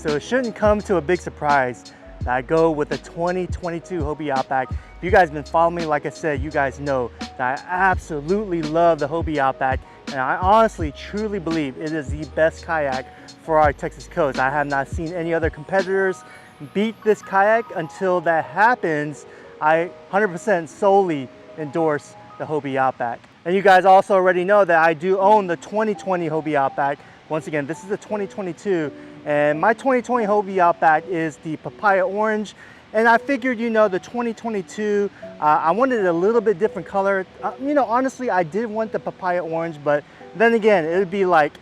So it shouldn't come to a big surprise that I go with the 2022 Hobie Outback. If you guys have been following me, like I said, you guys know that I absolutely love the Hobie Outback, and I honestly, truly believe it is the best kayak for our Texas coast. I have not seen any other competitors beat this kayak. Until that happens, I 100% solely endorse the Hobie Outback. And you guys also already know that I do own the 2020 Hobie Outback. Once again, this is the 2022, and my 2020 Hobie Outback is the papaya orange. And I figured, you know, the 2022, I wanted a little bit different color. You know, honestly, I did want the papaya orange, but then again, it would be like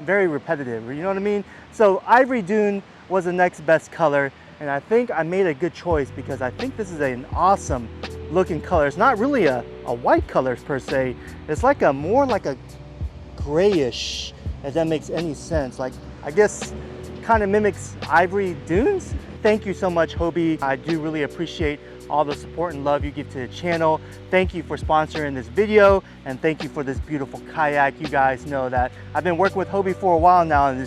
very repetitive, you know what I mean? So Ivory Dune was the next best color, and I think I made a good choice because I think this is an awesome looking color. It's not really a white color per se. It's like a more like a grayish, if that makes any sense. Like, I guess kind of mimics Ivory Dunes. Thank you so much, Hobie. I do really appreciate all the support and love you give to the channel. Thank you for sponsoring this video, and thank you for this beautiful kayak. You guys know that I've been working with Hobie for a while now, and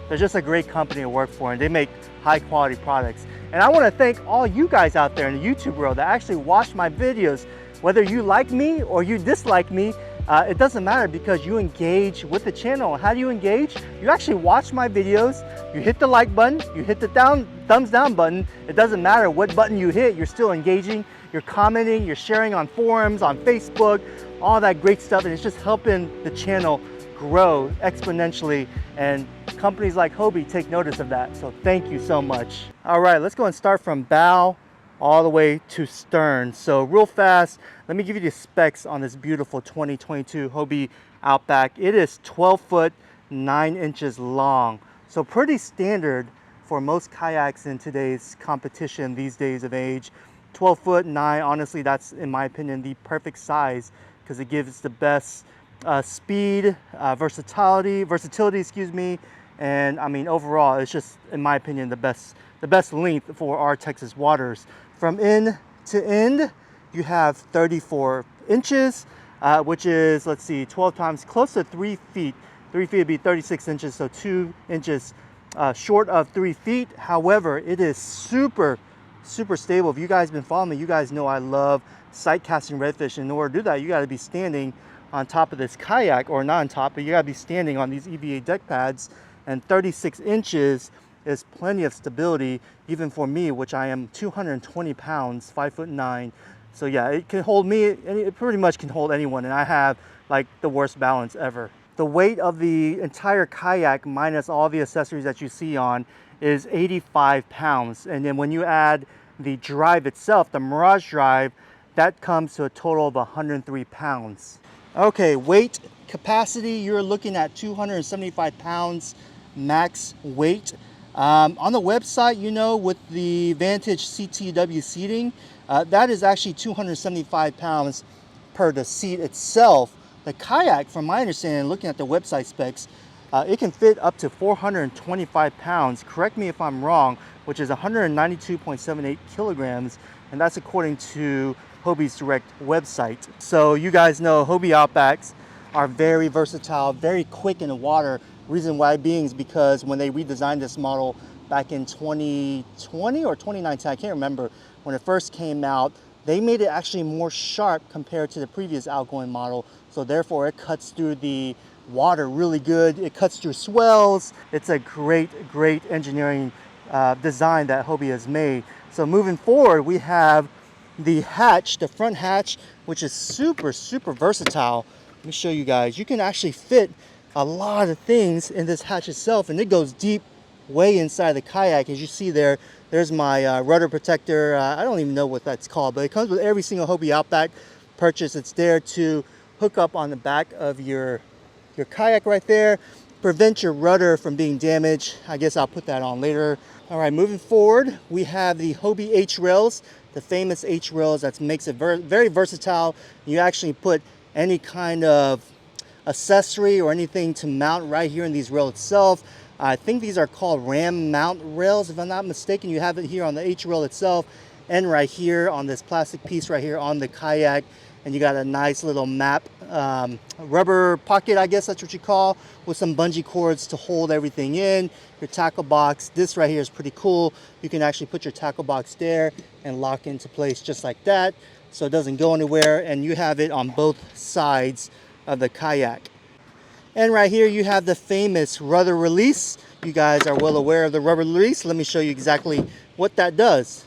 they're just a great company to work for, and they make high quality products. And I want to thank all you guys out there in the YouTube world that actually watch my videos. Whether you like me or you dislike me, it doesn't matter, because you engage with the channel. How do you engage? You actually watch my videos, you hit the like button, you hit the thumbs down button. It doesn't matter what button you hit, you're still engaging, you're commenting, you're sharing on forums, on Facebook, all that great stuff, and it's just helping the channel grow exponentially, and companies like Hobie take notice of that. So thank you so much. All right, let's go and start from bow all the way to stern. So real fast, let me give you the specs on this beautiful 2022 Hobie Outback. It is 12 foot 9 inches long. So pretty standard for most kayaks in today's competition these days of age. 12 foot 9, honestly, that's in my opinion the perfect size, because it gives the best speed, versatility, excuse me. And I mean, overall, it's just, in my opinion, the best length for our Texas waters. From end to end, you have 34 inches, which is, let's see, 12 times, close to 3 feet. 3 feet would be 36 inches, so 2 inches short of 3 feet. However, it is super stable. If you guys have been following me, you guys know I love sight casting redfish. In order to do that, you got to be standing on top of this kayak, or not on top, but you got to be standing on these EVA deck pads, and 36 inches is plenty of stability, even for me, which I am 220 pounds, 5'9". So yeah, it can hold me, it pretty much can hold anyone, and I have like the worst balance ever. The weight of the entire kayak, minus all the accessories that you see on, is 85 pounds. And then when you add the drive itself, the Mirage drive, that comes to a total of 103 pounds. Okay, weight capacity, you're looking at 275 pounds max weight. On the website, you know, with the Vantage CTW seating, that is actually 275 pounds per the seat itself. The kayak, from my understanding, looking at the website specs, it can fit up to 425 pounds, correct me if I'm wrong, which is 192.78 kilograms, and that's according to Hobie's direct website. So you guys know Hobie Outbacks are very versatile, very quick in the water. Reason why being is because when they redesigned this model back in 2020 or 2019, I can't remember, when it first came out, they made it actually more sharp compared to the previous outgoing model. So therefore it cuts through the water really good. It cuts through swells. It's a great engineering design that Hobie has made. So moving forward, we have the hatch, the front hatch, which is super versatile. Let me show you guys. You can actually fit a lot of things in this hatch itself, and it goes deep way inside the kayak. As you see there, there's my rudder protector. I don't even know what that's called, but it comes with every single Hobie Outback purchase. It's there to hook up on the back of your kayak right there, prevent your rudder from being damaged. I guess I'll put that on later. All right, moving forward, we have the Hobie H rails, the famous H rails that makes it very versatile. You actually put any kind of accessory or anything to mount right here in these rails itself. I think these are called ram mount rails, if I'm not mistaken. You have it here on the H rail itself, and right here on this plastic piece right here on the kayak. and you got a nice little map rubber pocket, I guess that's what you call, with some bungee cords to hold everything in. Your tackle box, this right here is pretty cool. You can actually put your tackle box there and lock into place just like that, so it doesn't go anywhere, and you have it on both sides of the kayak. And right here you have the famous rudder release. You guys are well aware of the rubber release. Let me show you exactly what that does.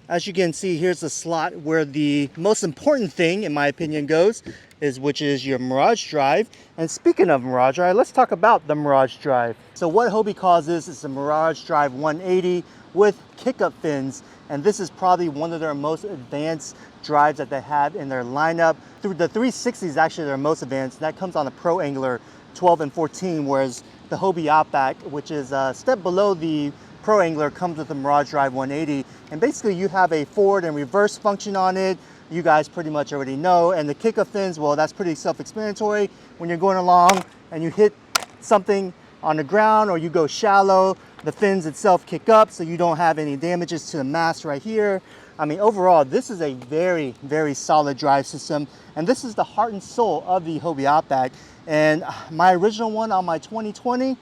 As you can see, here's the slot where the most important thing, in my opinion, goes, which is your Mirage Drive. And speaking of Mirage Drive, let's talk about the Mirage Drive. So what Hobie calls this is the Mirage Drive 180 with kick-up fins. And this is probably one of their most advanced drives that they have in their lineup. The 360 is actually their most advanced. That comes on the Pro Angler 12 and 14, whereas the Hobie Outback, which is a step below the Pro Angler, comes with the Mirage Drive 180. And basically you have a forward and reverse function on it. You guys pretty much already know. And the kick-up fins, well, that's pretty self-explanatory. When you're going along and you hit something on the ground or you go shallow, the fins itself kick up so you don't have any damages to the mast right here. I mean, overall, this is a very, very solid drive system. And this is the heart and soul of the Hobie Outback. And my original one on my 2020,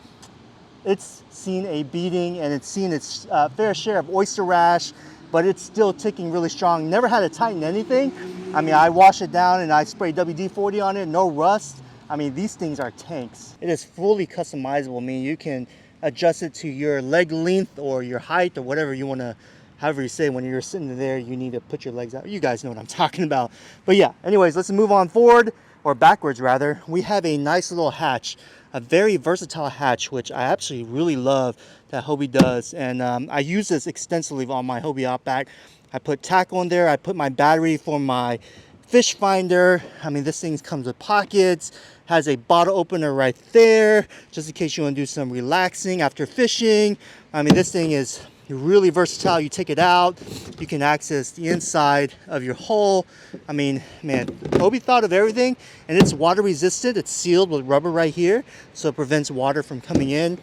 it's seen a beating and it's seen its fair share of oyster rash, but it's still ticking really strong. Never had to tighten anything. I mean, I wash it down and I spray WD-40 on it, no rust. I mean, these things are tanks. It is fully customizable. I mean, you can adjust it to your leg length or your height or whatever you want to, however you say, when you're sitting there, you need to put your legs out. You guys know what I'm talking about. But yeah, anyways, let's move on forward, or backwards rather. We have a nice little hatch, a very versatile hatch, which I actually really love that Hobie does. And I use this extensively on my Hobie Outback. I put tackle in there. I put my battery for my fish finder. I mean, this thing comes with pockets, has a bottle opener right there, just in case you want to do some relaxing after fishing. I mean, this thing is really versatile. You take it out, you can access the inside of your hull. I mean, man, Hobie thought of everything, and it's water resistant. It's sealed with rubber right here, so it prevents water from coming in.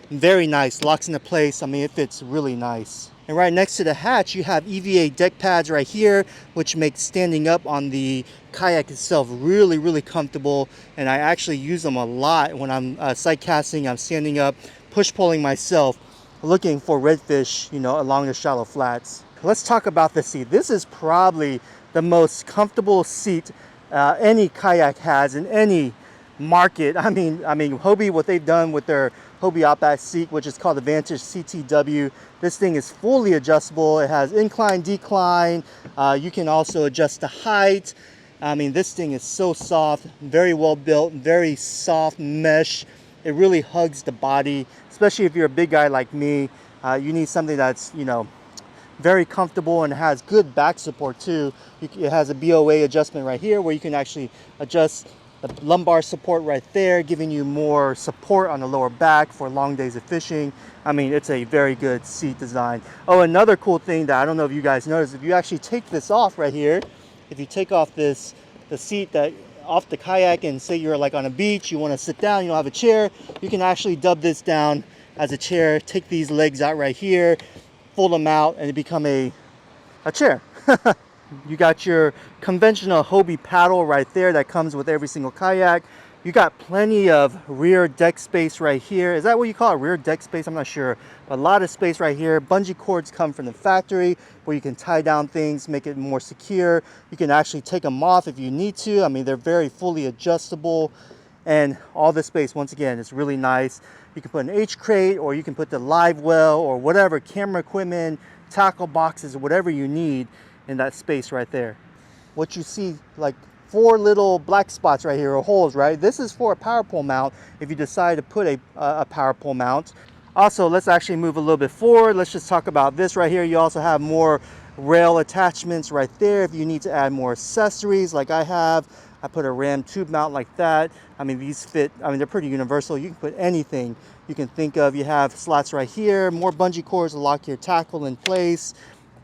Very nice, locks into place. I mean, it fits really nice. And right next to the hatch, you have EVA deck pads right here, which makes standing up on the kayak itself really, really comfortable. And I actually use them a lot when I'm sight casting. I'm standing up, push pulling myself, looking for redfish, you know, along the shallow flats. Let's talk about the seat. This is probably the most comfortable seat any kayak has in any market. I mean, Hobie, what they've done with their Hobie Outback seat, which is called the Vantage CTW. This thing is fully adjustable. It has incline, decline. You can also adjust the height. I mean, this thing is so soft, very well built, very soft mesh. It really hugs the body, especially if you're a big guy like me. You need something that's, you know, very comfortable and has good back support too. It has a BOA adjustment right here where you can actually adjust the lumbar support right there, giving you more support on the lower back for long days of fishing. I mean, it's a very good seat design. Oh, another cool thing that I don't know if you guys noticed, if you actually take this off right here, if you take off the seat that off the kayak, and say you're like on a beach, you want to sit down, you don't have a chair, you can actually dub this down as a chair, take these legs out right here, fold them out, and it become a chair. You got your conventional Hobie paddle right there that comes with every single kayak. You got plenty of rear deck space right here. Is that what you call it, rear deck space? I'm not sure. A lot of space right here. Bungee cords come from the factory where you can tie down things, make it more secure. You can actually take them off if you need to. I mean, they're very fully adjustable. And all this space, once again, is really nice. You can put an H crate, or you can put the live well or whatever, camera equipment, tackle boxes, whatever you need in that space right there. What you see, like 4 little black spots right here, or holes, right? This is for a power pole mount if you decide to put a power pole mount. Also, let's actually move a little bit forward. Let's just talk about this right here. You also have more rail attachments right there if you need to add more accessories like I have. I put a ram tube mount like that. I mean, these fit, I mean, they're pretty universal. You can put anything you can think of. You have slots right here, more bungee cords to lock your tackle in place.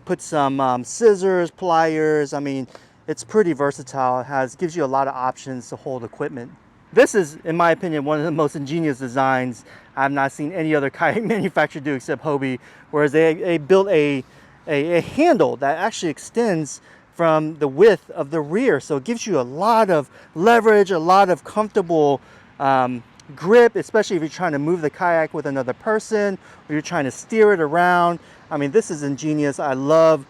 Put some scissors, pliers. I mean, it's pretty versatile. It gives you a lot of options to hold equipment. This is, in my opinion, one of the most ingenious designs I've not seen any other kayak manufacturer do except Hobie, whereas they built a handle that actually extends from the width of the rear. So it gives you a lot of leverage, a lot of comfortable grip, especially if you're trying to move the kayak with another person or you're trying to steer it around. I mean, this is ingenious. I love,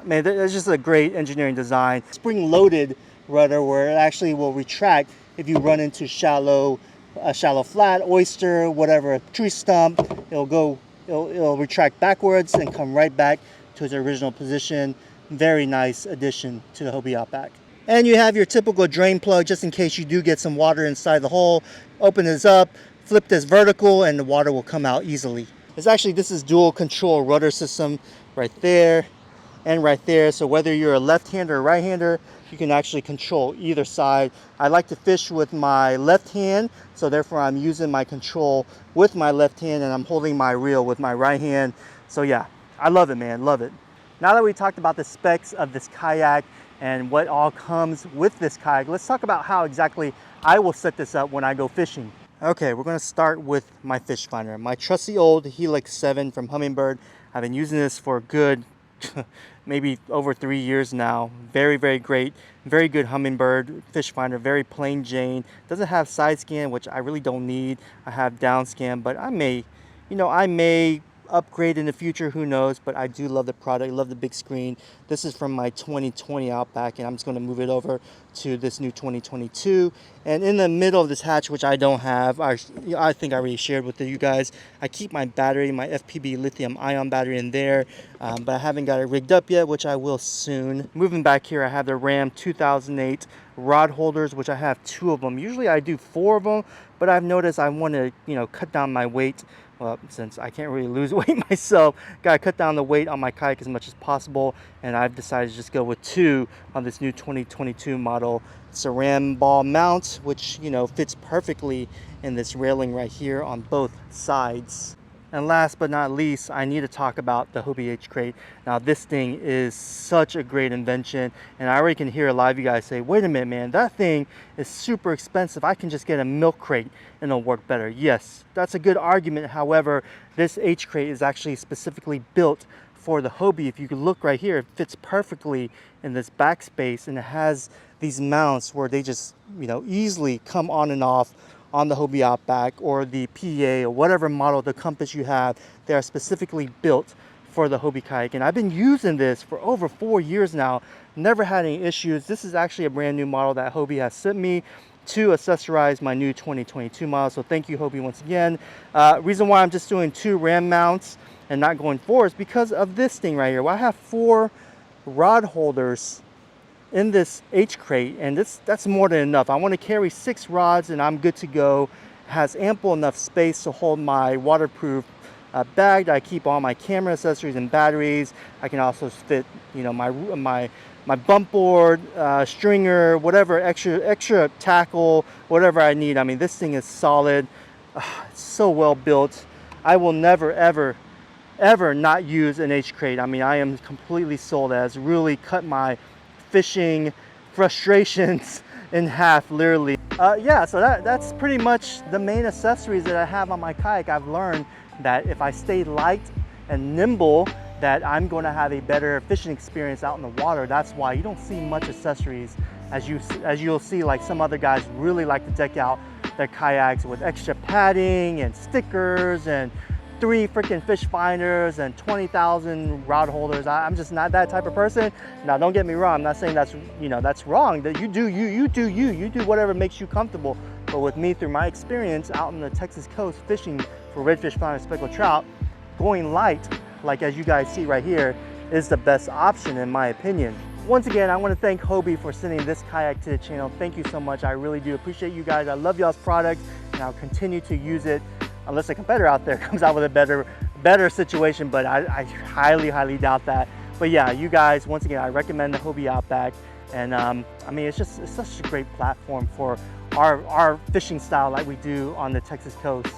man, it's just a great engineering design. Spring-loaded rudder where it actually will retract if you run into a shallow flat, oyster, whatever, a tree stump. It'll retract backwards and come right back to its original position. Very nice addition to the Hobie Outback. And you have your typical drain plug just in case you do get some water inside the hole. Open this up, flip this vertical, and the water will come out easily. This is dual control rudder system right there and right there. So whether you're a left-hander or right-hander, you can actually control either side. I like to fish with my left hand, so therefore I'm using my control with my left hand and I'm holding my reel with my right hand. So yeah, I love it, man, love it. Now that we talked about the specs of this kayak and what all comes with this kayak, let's talk about how exactly I will set this up when I go fishing. Okay, we're gonna start with my fish finder. My trusty old Helix 7 from Humminbird. I've been using this for a good maybe over 3 years now. Very, very great, very good Humminbird fish finder, very plain Jane. Doesn't have side scan, which I really don't need. I have down scan, but I may upgrade in the future, who knows, but I do love the product, love the big screen. This is from my 2020 Outback, and I'm just going to move it over to this new 2022. And in the middle of this hatch, which I don't have, I think I already shared with you guys, I keep my battery, my FPB lithium ion battery in there, but I haven't got it rigged up yet, which I will soon. Moving back here, I have the Ram 2008 rod holders, which I have 2 of them. Usually I do 4 of them, but I've noticed I want to, cut down my weight. Well, since I can't really lose weight myself, gotta cut down the weight on my kayak as much as possible, and I've decided to just go with 2 on this new 2022 model. It's a ram ball mount, which fits perfectly in this railing right here on both sides. And last but not least, I need to talk about the Hobie H crate. Now this thing is such a great invention, and I already can hear a lot of you guys say, wait a minute, man, that thing is super expensive. I can just get a milk crate and it'll work better. Yes, that's a good argument. However, this H crate is actually specifically built for the Hobie. If you can look right here, it fits perfectly in this backspace, and it has these mounts where they just easily come on and off on the Hobie Outback or the PA or whatever model, the compass you have. They are specifically built for the Hobie kayak, and I've been using this for over 4 years now, never had any issues. This is actually a brand new model that Hobie has sent me to accessorize my new 2022 model, so thank you, Hobie, once again. Reason why I'm just doing 2 ram mounts and not going 4 is because of this thing right here. Well, I have 4 rod holders in this H crate, and that's more than enough. I want to carry 6 rods and I'm good to go. It has ample enough space to hold my waterproof bag that I keep all my camera accessories and batteries. I can also fit my bump board, stringer, whatever extra tackle, whatever I need. I mean, this thing is solid. It's so well built. I will never ever not use an H crate. I mean, I am completely sold. It has really cut my fishing frustrations in half, literally. Yeah, so that's pretty much the main accessories that I have on my kayak. I've learned that if I stay light and nimble, that I'm going to have a better fishing experience out in the water. That's why you don't see much accessories, as you'll see, like some other guys really like to deck out their kayaks with extra padding and stickers and 3 freaking fish finders and 20,000 rod holders. I'm just not that type of person. Now, don't get me wrong. I'm not saying that's wrong. That you do whatever makes you comfortable. But with me, through my experience out on the Texas coast fishing for redfish, flounder, speckled trout, going light, like as you guys see right here, is the best option in my opinion. Once again, I want to thank Hobie for sending this kayak to the channel. Thank you so much. I really do appreciate you guys. I love y'all's product, and I'll continue to use it unless a competitor out there comes out with a better situation, but I highly doubt that. But yeah, you guys, once again, I recommend the Hobie Outback, and I mean, it's such a great platform for our fishing style like we do on the Texas coast.